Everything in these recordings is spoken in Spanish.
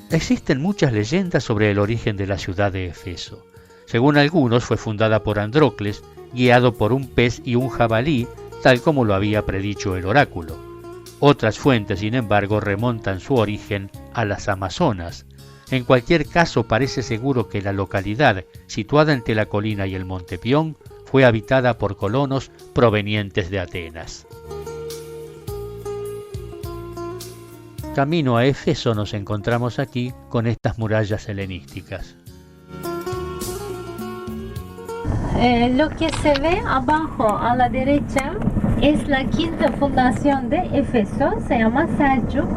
Existen muchas leyendas sobre el origen de la ciudad de Éfeso. Según algunos, fue fundada por Andrócles, guiado por un pez y un jabalí, tal como lo había predicho el oráculo. Otras fuentes, sin embargo, remontan su origen a las Amazonas. En cualquier caso, parece seguro que la localidad, situada entre la colina y el monte Pión, fue habitada por colonos provenientes de Atenas. Camino a Éfeso nos encontramos aquí con estas murallas helenísticas. Lo que se ve abajo a la derecha es la quinta fundación de Éfeso, se llama Selçuk.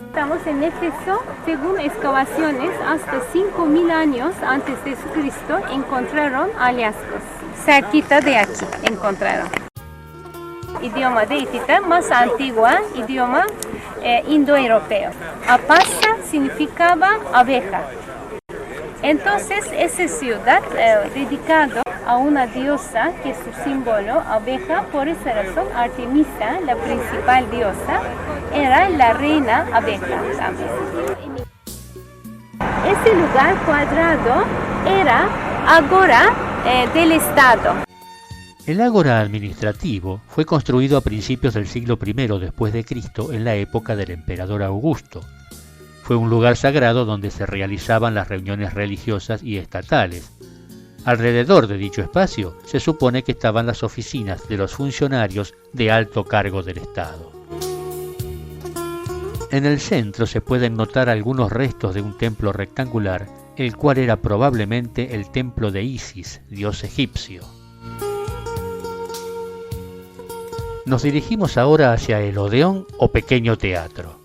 Estamos en Éfeso, según excavaciones, hasta 5000 años antes de Cristo encontraron hallazgos. Cerquita de aquí encontraron. Idioma de hitita más antigua, idioma indoeuropeo. Apasa significaba abeja. Entonces, esa ciudad dedicada a una diosa que es su símbolo abeja, por esa razón Artemisa, la principal diosa, era la reina abeja también. Ese lugar cuadrado era ágora del Estado. El ágora administrativo fue construido a principios del siglo I después de Cristo en la época del emperador Augusto. Fue un lugar sagrado donde se realizaban las reuniones religiosas y estatales. Alrededor de dicho espacio se supone que estaban las oficinas de los funcionarios de alto cargo del Estado. En el centro se pueden notar algunos restos de un templo rectangular, el cual era probablemente el templo de Isis, dios egipcio. Nos dirigimos ahora hacia el Odeón o pequeño teatro.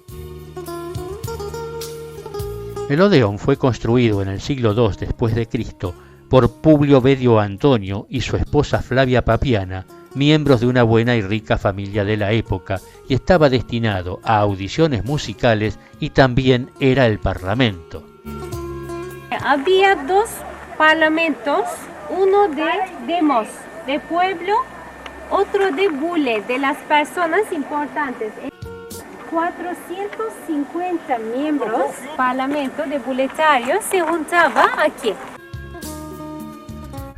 El Odeón fue construido en el siglo II después de Cristo por Publio Vedio Antonio y su esposa Flavia Papiana, miembros de una buena y rica familia de la época, y estaba destinado a audiciones musicales y también era el parlamento. Había dos parlamentos, uno de demos, de pueblo, otro de bule, de las personas importantes. 450 miembros del parlamento de buletarios se juntaba aquí.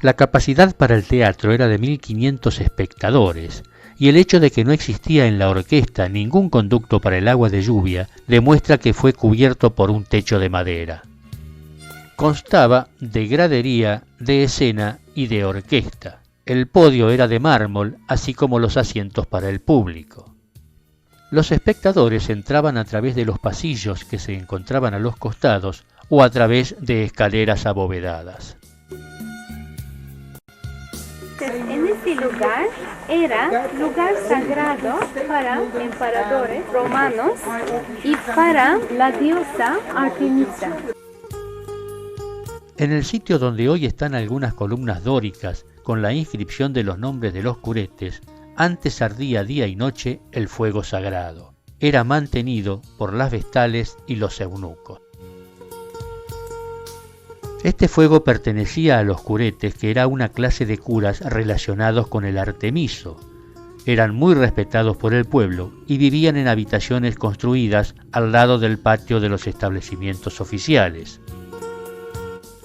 La capacidad para el teatro era de 1500 espectadores, y el hecho de que no existía en la orquesta ningún conducto para el agua de lluvia demuestra que fue cubierto por un techo de madera. Constaba de gradería, de escena y de orquesta. El podio era de mármol, así como los asientos para el público. Los espectadores entraban a través de los pasillos que se encontraban a los costados o a través de escaleras abovedadas. En este lugar era lugar sagrado para emperadores romanos y para la diosa Artemisa. En el sitio donde hoy están algunas columnas dóricas con la inscripción de los nombres de los curetes, antes ardía día y noche el fuego sagrado. Era mantenido por las vestales y los eunucos. Este fuego pertenecía a los curetes, que era una clase de curas relacionados con el Artemiso. Eran muy respetados por el pueblo y vivían en habitaciones construidas al lado del patio de los establecimientos oficiales.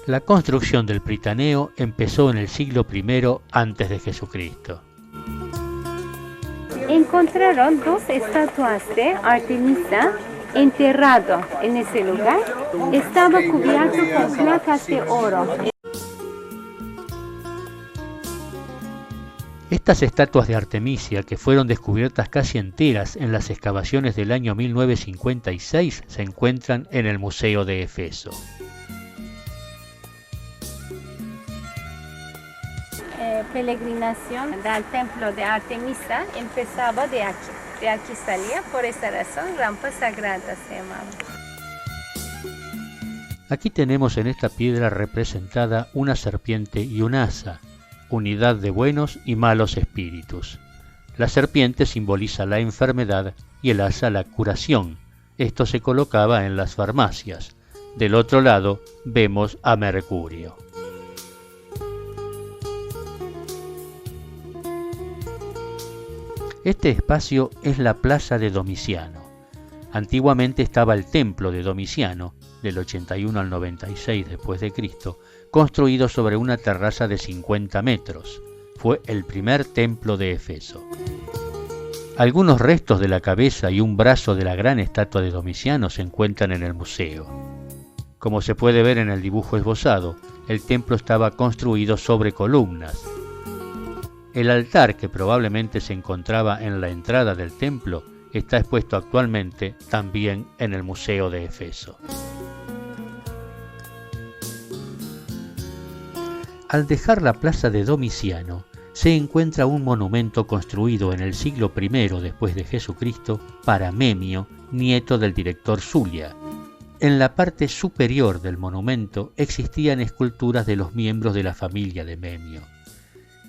La construcción del Pritaneo empezó en el siglo I antes de Jesucristo. Encontraron dos estatuas de Artemisa enterrado en ese lugar. Estaba cubierto con placas de oro. Estas estatuas de Artemisia, que fueron descubiertas casi enteras en las excavaciones del año 1956, se encuentran en el Museo de Éfeso. Peregrinación del templo de Artemisa empezaba de aquí salía, por esa razón rampa sagrada se llamaba. Aquí tenemos en esta piedra representada una serpiente y un asa, unidad de buenos y malos espíritus. La serpiente simboliza la enfermedad y el asa la curación. Esto se colocaba en las farmacias. Del otro lado vemos a Mercurio. Este espacio es la plaza de Domiciano. Antiguamente estaba el templo de Domiciano, del 81 al 96 después de Cristo, construido sobre una terraza de 50 metros. Fue el primer templo de Éfeso. Algunos restos de la cabeza y un brazo de la gran estatua de Domiciano se encuentran en el museo. Como se puede ver en el dibujo esbozado, el templo estaba construido sobre columnas. El altar, que probablemente se encontraba en la entrada del templo, está expuesto actualmente también en el Museo de Éfeso. Al dejar la plaza de Domiciano, se encuentra un monumento construido en el siglo I después de Jesucristo para Memio, nieto del director Zulia. En la parte superior del monumento existían esculturas de los miembros de la familia de Memio.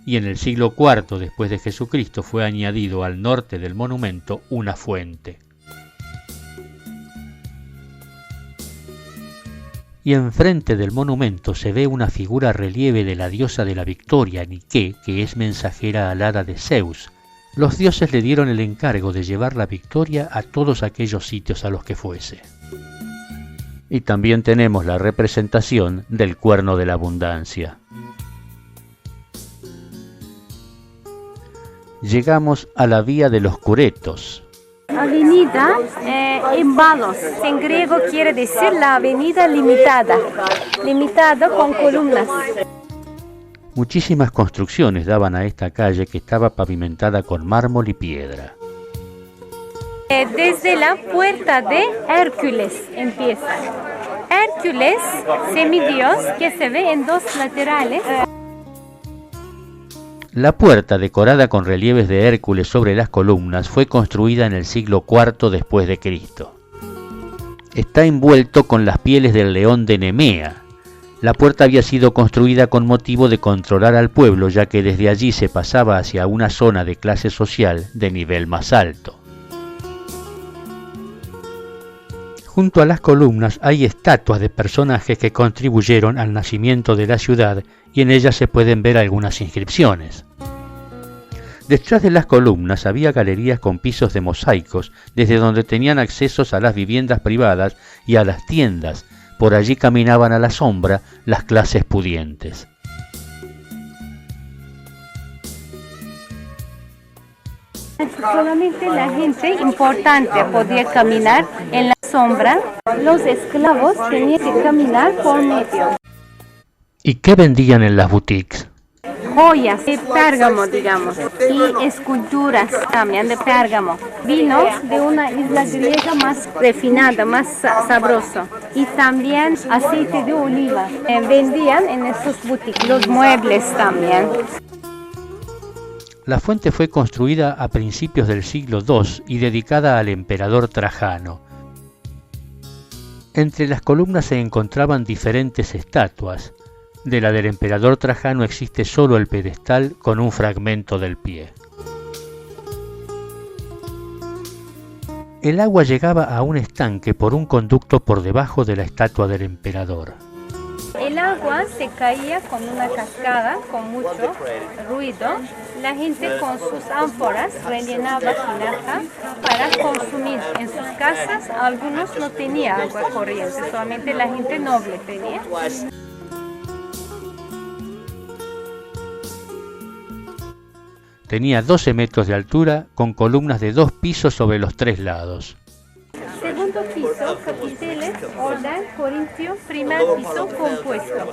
Y en el siglo IV después de Jesucristo fue añadido al norte del monumento una fuente. Y enfrente del monumento se ve una figura relieve de la diosa de la victoria, Nike, que es mensajera alada de Zeus. Los dioses le dieron el encargo de llevar la victoria a todos aquellos sitios a los que fuese. Y también tenemos la representación del cuerno de la abundancia. Llegamos a la vía de los Curetos. Avenida Embalos, en griego quiere decir la avenida limitada con columnas. Muchísimas construcciones daban a esta calle que estaba pavimentada con mármol y piedra. Desde la puerta de Hércules empieza. Hércules, semidios que se ve en dos laterales. La puerta, decorada con relieves de Hércules sobre las columnas, fue construida en el siglo IV después de Cristo. Está envuelto con las pieles del león de Nemea. La puerta había sido construida con motivo de controlar al pueblo, ya que desde allí se pasaba hacia una zona de clase social de nivel más alto. Junto a las columnas hay estatuas de personajes que contribuyeron al nacimiento de la ciudad y en ellas se pueden ver algunas inscripciones. Detrás de las columnas había galerías con pisos de mosaicos, desde donde tenían accesos a las viviendas privadas y a las tiendas. Por allí caminaban a la sombra las clases pudientes. Solamente la gente importante podía caminar en la sombra. Los esclavos tenían que caminar por medio. ¿Y qué vendían en las boutiques? Joyas de Pérgamo, digamos, y esculturas también de Pérgamo. Vinos de una isla griega más refinada, más sabroso. Y también aceite de oliva. Vendían en esos boutiques. Los muebles también. La fuente fue construida a principios del siglo II y dedicada al emperador Trajano. Entre las columnas se encontraban diferentes estatuas. De la del emperador Trajano existe solo el pedestal con un fragmento del pie. El agua llegaba a un estanque por un conducto por debajo de la estatua del emperador. El agua se caía con una cascada, con mucho ruido. La gente con sus ánforas rellenaba tinaja para consumir en sus casas. Algunos no tenían agua corriente, solamente la gente noble tenía. Tenía 12 metros de altura, con columnas de 2 pisos sobre los 3 lados. Segundo piso, capiteles, orden, corintio, primer piso compuesto.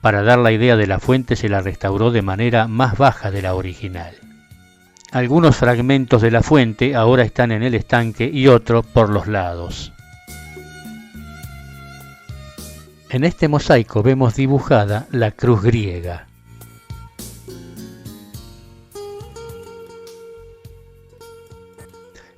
Para dar la idea de la fuente se la restauró de manera más baja de la original. Algunos fragmentos de la fuente ahora están en el estanque y otros por los lados. En este mosaico vemos dibujada la cruz griega.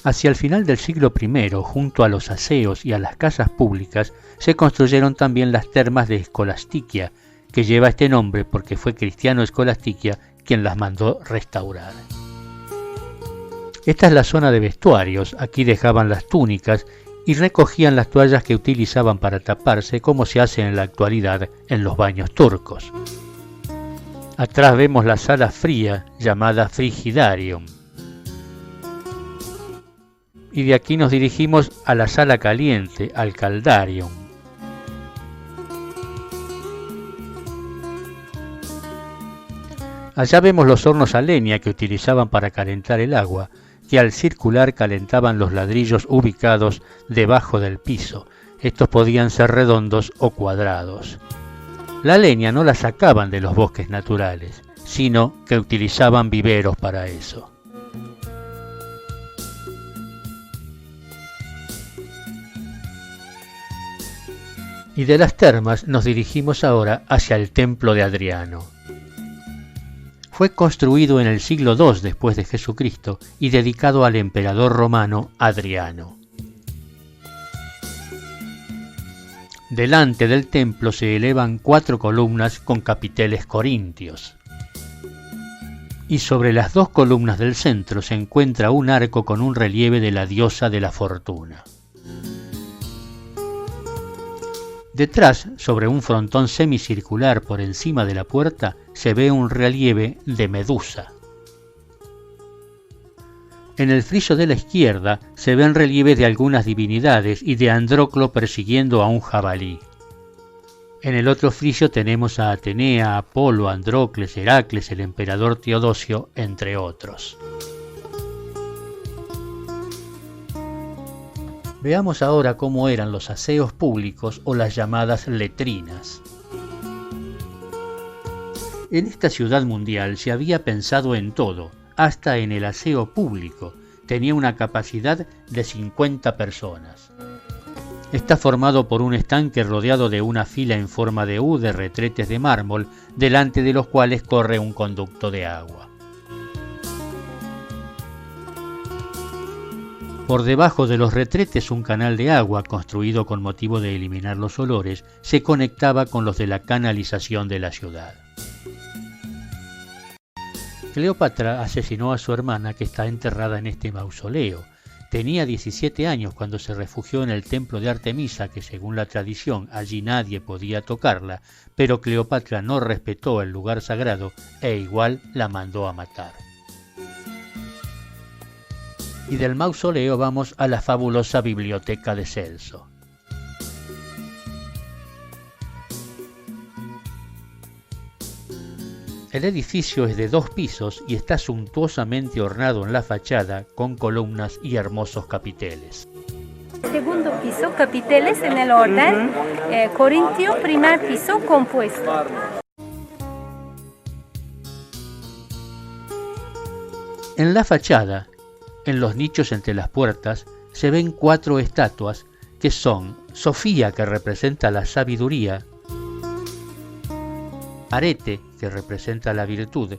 Hacia el final del siglo I, junto a los aseos y a las casas públicas, se construyeron también las termas de Escolastiquia, que lleva este nombre porque fue Cristiano Escolastiquia quien las mandó restaurar. Esta es la zona de vestuarios. Aquí dejaban las túnicas y recogían las toallas que utilizaban para taparse, como se hace en la actualidad en los baños turcos. Atrás vemos la sala fría llamada Frigidarium. Y de aquí nos dirigimos a la sala caliente, al Caldarium. Allá vemos los hornos a leña que utilizaban para calentar el agua, que al circular calentaban los ladrillos ubicados debajo del piso. Estos podían ser redondos o cuadrados. La leña no la sacaban de los bosques naturales, sino que utilizaban viveros para eso. Y de las termas nos dirigimos ahora hacia el templo de Adriano. Fue construido en el siglo II después de Jesucristo y dedicado al emperador romano Adriano. Delante del templo se elevan 4 columnas con capiteles corintios. Y sobre las 2 columnas del centro se encuentra un arco con un relieve de la diosa de la fortuna. Detrás, sobre un frontón semicircular por encima de la puerta, se ve un relieve de Medusa. En el friso de la izquierda se ven relieves de algunas divinidades y de Andróclo persiguiendo a un jabalí. En el otro friso tenemos a Atenea, Apolo, Andrócles, Heracles, el emperador Teodosio, entre otros. Veamos ahora cómo eran los aseos públicos o las llamadas letrinas. En esta ciudad mundial se había pensado en todo, hasta en el aseo público. Tenía una capacidad de 50 personas. Está formado por un estanque rodeado de una fila en forma de U de retretes de mármol, delante de los cuales corre un conducto de agua. Por debajo de los retretes un canal de agua, construido con motivo de eliminar los olores, se conectaba con los de la canalización de la ciudad. Cleopatra asesinó a su hermana, que está enterrada en este mausoleo. Tenía 17 años cuando se refugió en el templo de Artemisa, que según la tradición allí nadie podía tocarla, pero Cleopatra no respetó el lugar sagrado e igual la mandó a matar. Y del mausoleo vamos a la fabulosa biblioteca de Celso. El edificio es de 2 pisos y está suntuosamente ornado en la fachada con columnas y hermosos capiteles. Segundo piso, capiteles en el orden corintio, primer piso compuesto. En la fachada, en los nichos entre las puertas, se ven 4 estatuas que son Sofía, que representa la sabiduría, Arete, que representa la virtud,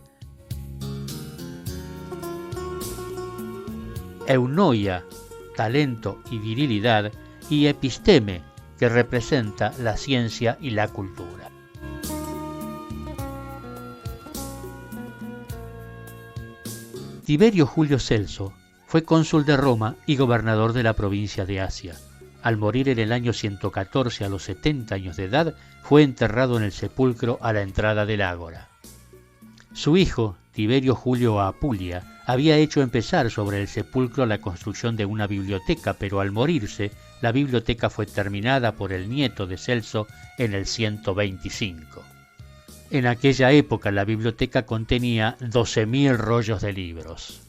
Eunoia, talento y virilidad, y Episteme, que representa la ciencia y la cultura. Tiberio Julio Celso fue cónsul de Roma y gobernador de la provincia de Asia. Al morir en el año 114 a los 70 años de edad, fue enterrado en el sepulcro a la entrada del ágora. Su hijo, Tiberio Julio Apulia, había hecho empezar sobre el sepulcro la construcción de una biblioteca, pero al morirse, la biblioteca fue terminada por el nieto de Celso en el 125. En aquella época la biblioteca contenía 12.000 rollos de libros.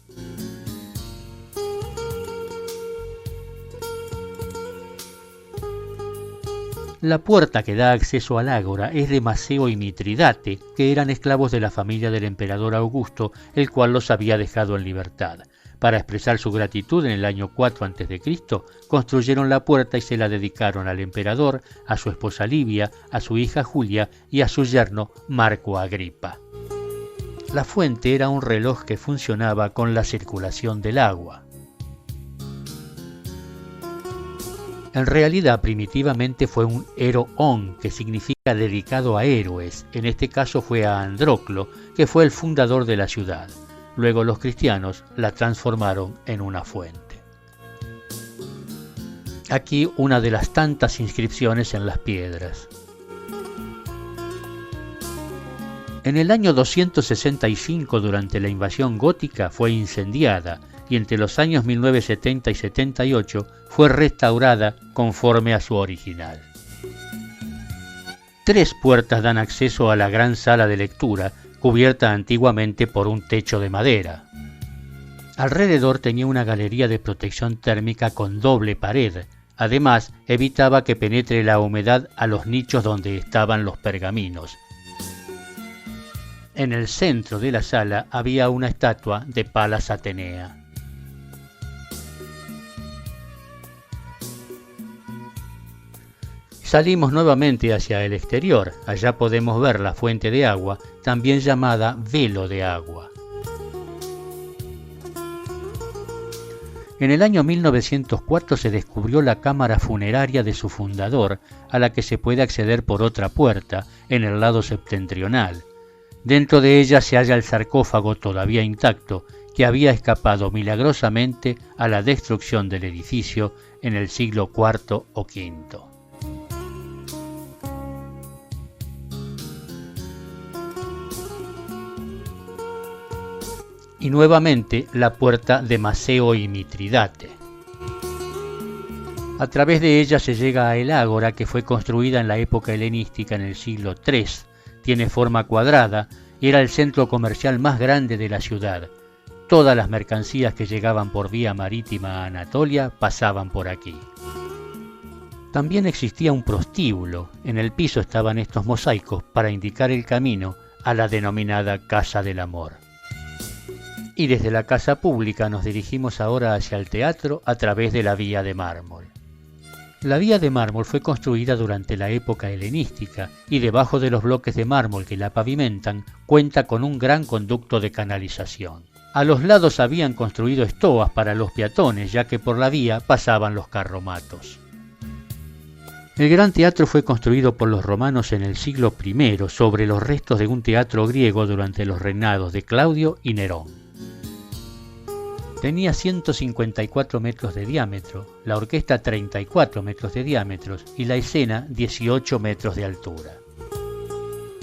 La puerta que da acceso al ágora es de Maceo y Mitridate, que eran esclavos de la familia del emperador Augusto, el cual los había dejado en libertad. Para expresar su gratitud en el año 4 a.C., construyeron la puerta y se la dedicaron al emperador, a su esposa Livia, a su hija Julia y a su yerno Marco Agripa. La fuente era un reloj que funcionaba con la circulación del agua. En realidad, primitivamente fue un Heroón, que significa dedicado a héroes. En este caso fue a Andróclo, que fue el fundador de la ciudad. Luego los cristianos la transformaron en una fuente. Aquí una de las tantas inscripciones en las piedras. En el año 265, durante la invasión gótica, fue incendiada y entre los años 1970 y 78 fue restaurada conforme a su original. 3 puertas dan acceso a la gran sala de lectura, cubierta antiguamente por un techo de madera. Alrededor tenía una galería de protección térmica con doble pared. Además, evitaba que penetre la humedad a los nichos donde estaban los pergaminos. En el centro de la sala había una estatua de Palas Atenea. Salimos nuevamente hacia el exterior. Allá podemos ver la fuente de agua, también llamada velo de agua. En el año 1904 se descubrió la cámara funeraria de su fundador, a la que se puede acceder por otra puerta, en el lado septentrional. Dentro de ella se halla el sarcófago todavía intacto, que había escapado milagrosamente a la destrucción del edificio en el siglo IV o V. Y nuevamente la puerta de Maceo y Mitridate. A través de ella se llega a el ágora, que fue construida en la época helenística en el siglo III. Tiene forma cuadrada y era el centro comercial más grande de la ciudad. Todas las mercancías que llegaban por vía marítima a Anatolia pasaban por aquí. También existía un prostíbulo. En el piso estaban estos mosaicos para indicar el camino a la denominada Casa del Amor. Y desde la casa pública nos dirigimos ahora hacia el teatro a través de la Vía de Mármol. La Vía de Mármol fue construida durante la época helenística y debajo de los bloques de mármol que la pavimentan cuenta con un gran conducto de canalización. A los lados habían construido estoas para los peatones, ya que por la vía pasaban los carromatos. El Gran Teatro fue construido por los romanos en el siglo I sobre los restos de un teatro griego durante los reinados de Claudio y Nerón. Tenía 154 metros de diámetro, la orquesta 34 metros de diámetro y la escena 18 metros de altura.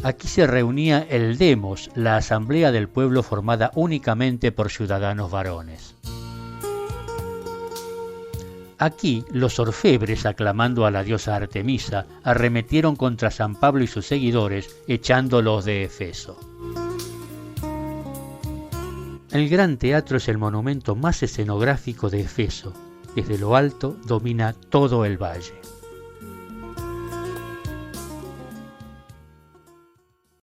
Aquí se reunía el demos, la asamblea del pueblo formada únicamente por ciudadanos varones. Aquí los orfebres, aclamando a la diosa Artemisa, arremetieron contra San Pablo y sus seguidores, echándolos de Efeso. El Gran Teatro es el monumento más escenográfico de Efeso. Desde lo alto domina todo el valle.